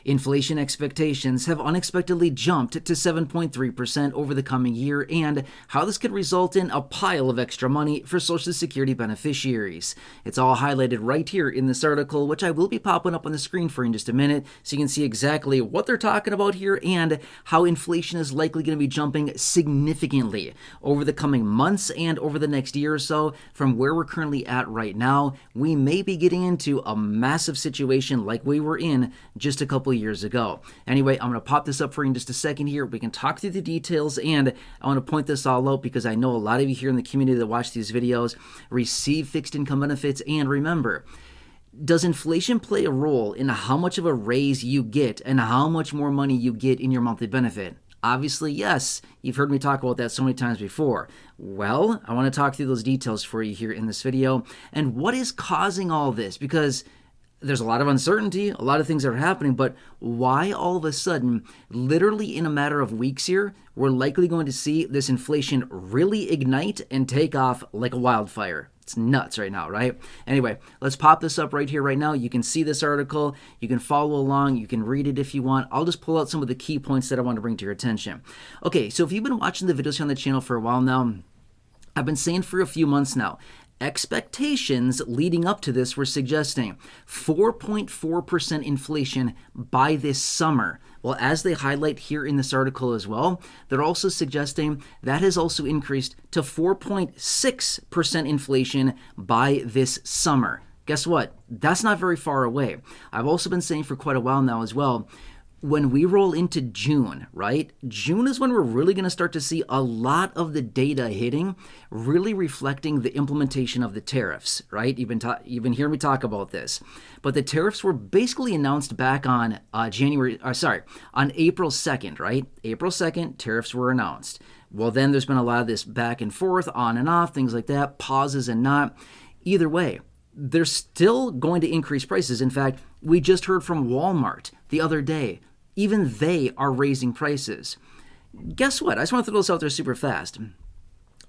Inflation expectations have unexpectedly jumped to 7.3% over the coming year, and how this could result in a pile of extra money for Social Security beneficiaries. It's all highlighted right here in this article, which I will be popping up on the screen for in just a minute, so you can see exactly what they're talking about here and how inflation is likely going to be jumping significantly over the coming months and over the next year or so. From where we're currently at right now, we may be getting into a massive situation like we were in just a couple years ago. Anyway, I'm going to pop this up for you in just a second here. We can talk through the details, and I want to point this all out because I know a lot of you here in the community that watch these videos receive fixed income benefits. And remember, does inflation play a role in how much of a raise you get and how much more money you get in your monthly benefit? Obviously, yes. You've heard me talk about that so many times before. Well, I want to talk through those details for you here in this video and what is causing all this, because there's a lot of uncertainty, a lot of things that are happening, but why all of a sudden, literally in a matter of weeks here, we're likely going to see this inflation really ignite and take off like a wildfire? It's nuts right now, right? Anyway, let's pop this up right here, right now. You can see this article. You can follow along. You can read it if you want. I'll just pull out some of the key points that I want to bring to your attention. Okay, so if you've been watching the videos here on the channel for a while now, I've been saying for a few months now, expectations leading up to this were suggesting 4.4% inflation by this summer. Well, as they highlight here in this article as well, they're also suggesting that has also increased to 4.6% inflation by this summer. Guess what? That's not very far away. I've also been saying for quite a while now as well, when we roll into June, right? June is when we're really going to start to see a lot of the data hitting, really reflecting the implementation of the tariffs, right? You've been hearing me talk about this. But the tariffs were basically announced back on on April 2nd, right? April 2nd, tariffs were announced. Well, then there's been a lot of this back and forth, on and off, things like that, pauses and not. Either way, they're still going to increase prices. In fact, we just heard from Walmart the other day. Even they are raising prices. Guess what? I just want to throw this out there super fast.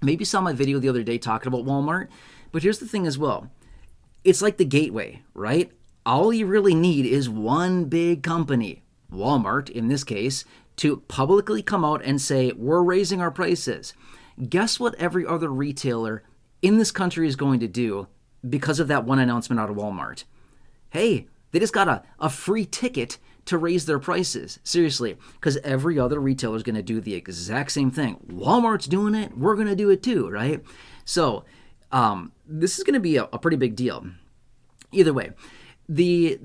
Maybe you saw my video the other day talking about Walmart, but here's the thing as well. It's like the gateway, right? All you really need is one big company, Walmart in this case, to publicly come out and say, we're raising our prices. Guess what every other retailer in this country is going to do because of that one announcement out of Walmart? Hey, they just got a free ticket to raise their prices. Seriously, because every other retailer is going to do the exact same thing. Walmart's doing it, we're going to do it too, right? So this is going to be a pretty big deal. Either way, the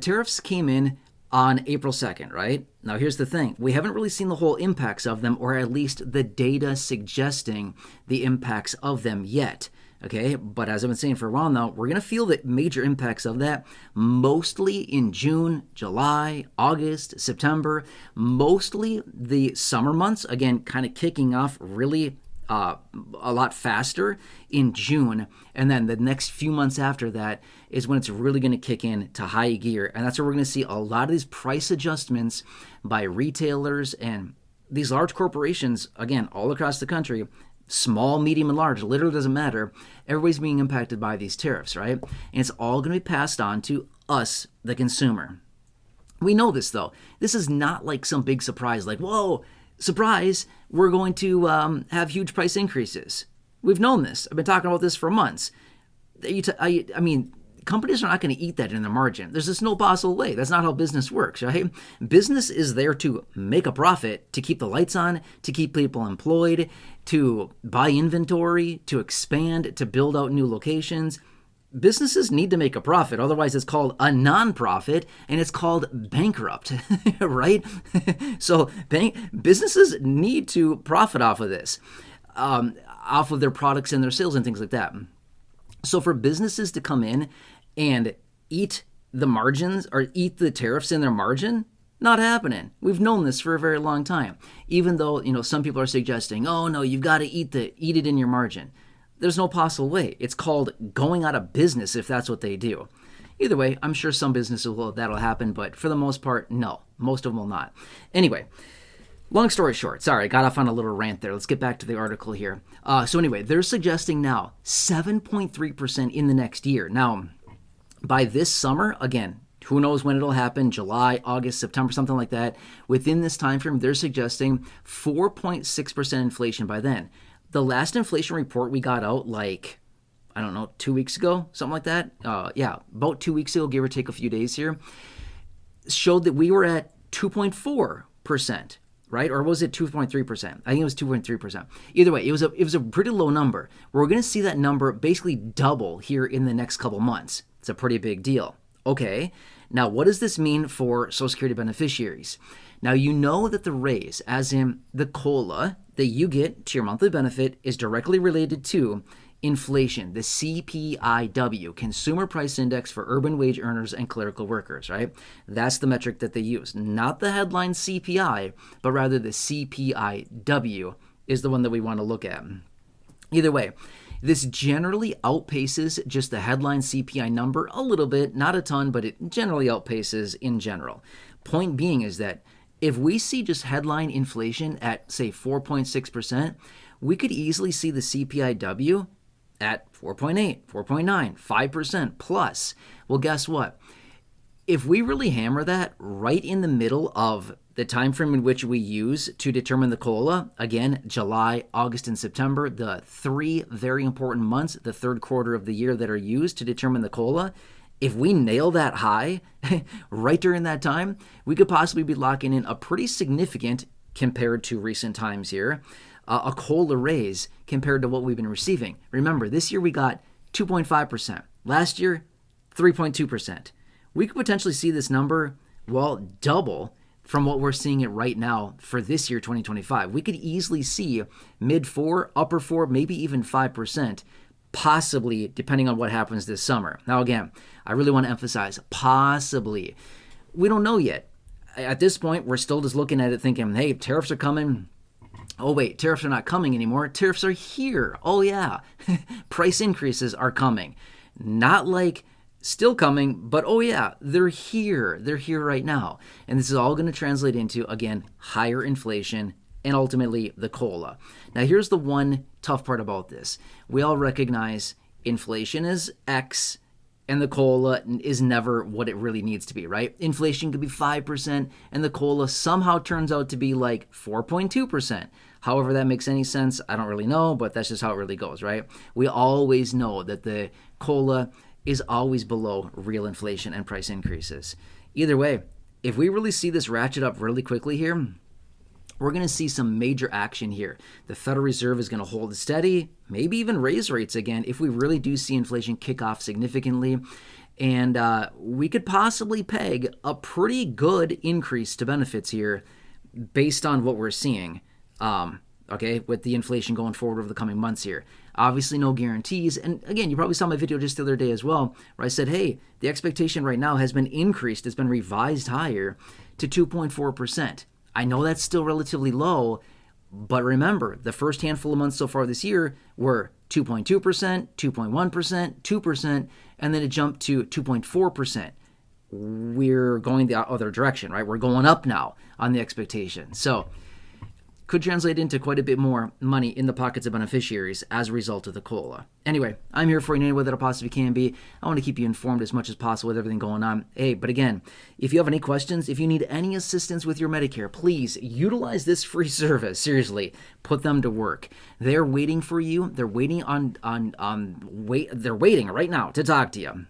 tariffs came in on April 2nd, right? Now here's the thing. We haven't really seen the whole impacts of them, or at least the data suggesting the impacts of them yet. Okay, but as I've been saying for a while now, we're going to feel the major impacts of that mostly in June, July, August, September, mostly the summer months, again, kind of kicking off really a lot faster in June. And then the next few months after that is when it's really going to kick in to high gear. And that's where we're going to see a lot of these price adjustments by retailers and these large corporations, again, all across the country. Small, medium, and large, literally doesn't matter. Everybody's being impacted by these tariffs, right? And it's all going to be passed on to us, the consumer. We know this, though. This is not like some big surprise, like, whoa, surprise, we're going to have huge price increases. We've known this. I've been talking about this for months. I mean, companies are not going to eat that in their margin. There's just no possible way. That's not how business works, right? Business is there to make a profit, to keep the lights on, to keep people employed, to buy inventory, to expand, to build out new locations. Businesses need to make a profit. Otherwise, it's called a non-profit and it's called bankrupt, right? So businesses need to profit off of this, off of their products and their sales and things like that. So for businesses to come in and eat the margins or eat the tariffs in their margin, not happening. We've known this for a very long time. Even though, some people are suggesting, oh no, you've got to eat it in your margin. There's no possible way. It's called going out of business if that's what they do. Either way, I'm sure some businesses that'll happen, but for the most part, no. Most of them will not. Anyway, long story short, sorry, I got off on a little rant there. Let's get back to the article here. So anyway, they're suggesting now 7.3% in the next year. Now, by this summer, again, Who knows when it'll happen, July, August, September, something like that. Within this time frame, they're suggesting 4.6% inflation by then. The last inflation report we got out, like, I don't know, 2 weeks ago, something like that. About 2 weeks ago, give or take a few days here, showed that we were at 2.4%, right? Or was it 2.3%? I think it was 2.3%. Either way, it was a pretty low number. We're going to see that number basically double here in the next couple months. It's a pretty big deal. Okay, now what does this mean for Social Security beneficiaries? Now, you know that the raise, as in the COLA that you get to your monthly benefit, is directly related to inflation, the CPIW, Consumer Price Index for urban wage earners and clerical workers, right? That's the metric that they use. Not the headline CPI, but rather the CPIW is the one that we want to look at. Either way, this generally outpaces just the headline CPI number a little bit, not a ton, but it generally outpaces in general. Point being is that if we see just headline inflation at, say, 4.6%, we could easily see the CPIW at 4.8, 4.9, 5% plus. Well, guess what? If we really hammer that right in the middle of the time frame in which we use to determine the COLA, again, July, August, and September, the 3 very important months, the third quarter of the year that are used to determine the COLA, if we nail that high right during that time, we could possibly be locking in a pretty significant, compared to recent times here, a COLA raise compared to what we've been receiving. Remember, this year we got 2.5%. Last year, 3.2%. We could potentially see this number, well, double from what we're seeing it right now for this year, 2025. We could easily see mid-4, upper 4, maybe even 5%, possibly, depending on what happens this summer. Now, again, I really want to emphasize, possibly. We don't know yet. At this point, we're still just looking at it thinking, hey, tariffs are coming. Oh, wait, tariffs are not coming anymore. Tariffs are here. Oh, yeah. Price increases are coming. Not like still coming, but oh yeah, they're here. They're here right now. And this is all going to translate into, again, higher inflation and ultimately the COLA. Now, here's the one tough part about this. We all recognize inflation is X and the COLA is never what it really needs to be, right? Inflation could be 5% and the COLA somehow turns out to be like 4.2%. However that makes any sense, I don't really know, but that's just how it really goes, right? We always know that the COLA is always below real inflation and price increases. Either way, if we really see this ratchet up really quickly here, we're going to see some major action here. The Federal Reserve is going to hold steady, maybe even raise rates again if we really do see inflation kick off significantly. And we could possibly peg a pretty good increase to benefits here based on what we're seeing, with the inflation going forward over the coming months here. Obviously, no guarantees. And again, you probably saw my video just the other day as well, where I said, hey, the expectation right now has been increased. It's been revised higher to 2.4%. I know that's still relatively low, but remember, the first handful of months so far this year were 2.2%, 2.1%, 2%, and then it jumped to 2.4%. We're going the other direction, right? We're going up now on the expectation. So could translate into quite a bit more money in the pockets of beneficiaries as a result of the COLA. Anyway, I'm here for you in any way that I possibly can be. I want to keep you informed as much as possible with everything going on. Hey, but again, if you have any questions, if you need any assistance with your Medicare, please utilize this free service. Seriously, put them to work. They're waiting for you. They're waiting they're waiting right now to talk to you.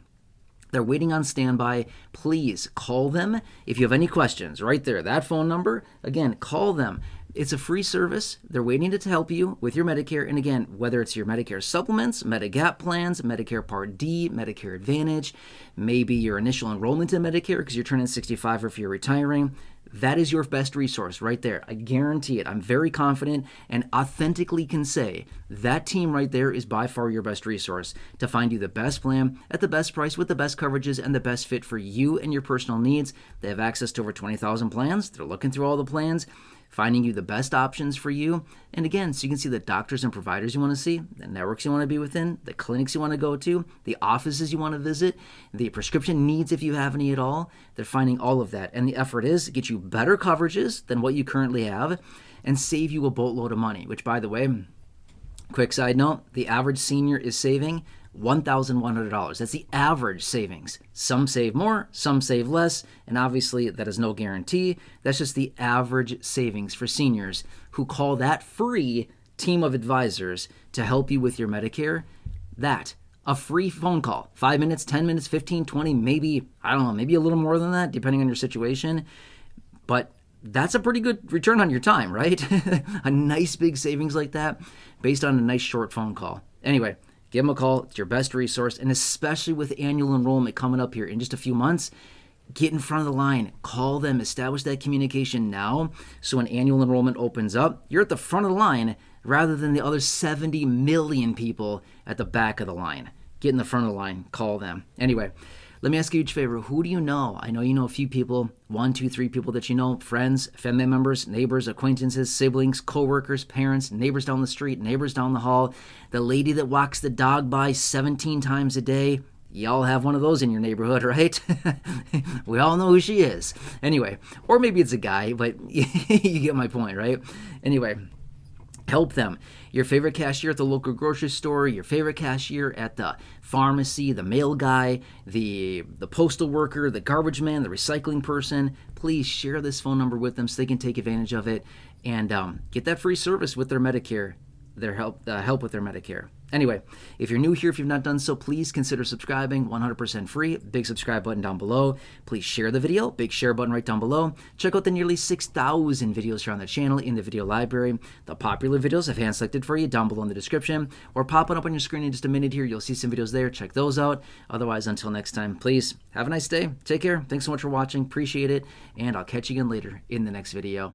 They're waiting on standby. Please call them if you have any questions. Right there, that phone number. Again, call them. It's a free service. They're waiting to help you with your Medicare. And again, whether it's your Medicare supplements, Medigap plans, Medicare Part D, Medicare Advantage, maybe your initial enrollment in Medicare because you're turning 65 or if you're retiring, that is your best resource right there. I guarantee it. I'm very confident and authentically can say that team right there is by far your best resource to find you the best plan at the best price with the best coverages and the best fit for you and your personal needs. They have access to over 20,000 plans. They're looking through all the plans, finding you the best options for you. And again, so you can see the doctors and providers you want to see, the networks you want to be within, the clinics you want to go to, the offices you want to visit, the prescription needs if you have any at all. They're finding all of that. And the effort is to get you better coverages than what you currently have and save you a boatload of money, which, by the way, quick side note, the average senior is saving $1,100. That's the average savings. Some save more, some save less, and obviously that is no guarantee. That's just the average savings for seniors who call that free team of advisors to help you with your Medicare. That, a free phone call, 5 minutes, 10 minutes, 15, 20, maybe, I don't know, maybe a little more than that, depending on your situation. But that's a pretty good return on your time, right? A nice big savings like that based on a nice short phone call. Anyway, give them a call. It's your best resource. And especially with annual enrollment coming up here in just a few months, get in front of the line. Call them. Establish that communication now. So when annual enrollment opens up, you're at the front of the line rather than the other 70 million people at the back of the line. Get in the front of the line. Call them. Anyway, let me ask you a huge favor. Who do you know? I know you know a few people, 1, 2, 3 people that you know, friends, family members, neighbors, acquaintances, siblings, coworkers, parents, neighbors down the street, neighbors down the hall, the lady that walks the dog by 17 times a day. Y'all have one of those in your neighborhood, right? We all know who she is. Anyway, or maybe it's a guy, but you get my point, right? Anyway, help them. Your favorite cashier at the local grocery store, your favorite cashier at the pharmacy, the mail guy, the postal worker, the garbage man, the recycling person. Please share this phone number with them so they can take advantage of it and get that free service with their Medicare, their help with their Medicare. Anyway, if you're new here, if you've not done so, please consider subscribing, 100% free. Big subscribe button down below. Please share the video, big share button right down below. Check out the nearly 6,000 videos here on the channel in the video library. The popular videos I've hand selected for you down below in the description or popping up on your screen in just a minute here. You'll see some videos there. Check those out. Otherwise, until next time, please have a nice day. Take care. Thanks so much for watching. Appreciate it. And I'll catch you again later in the next video.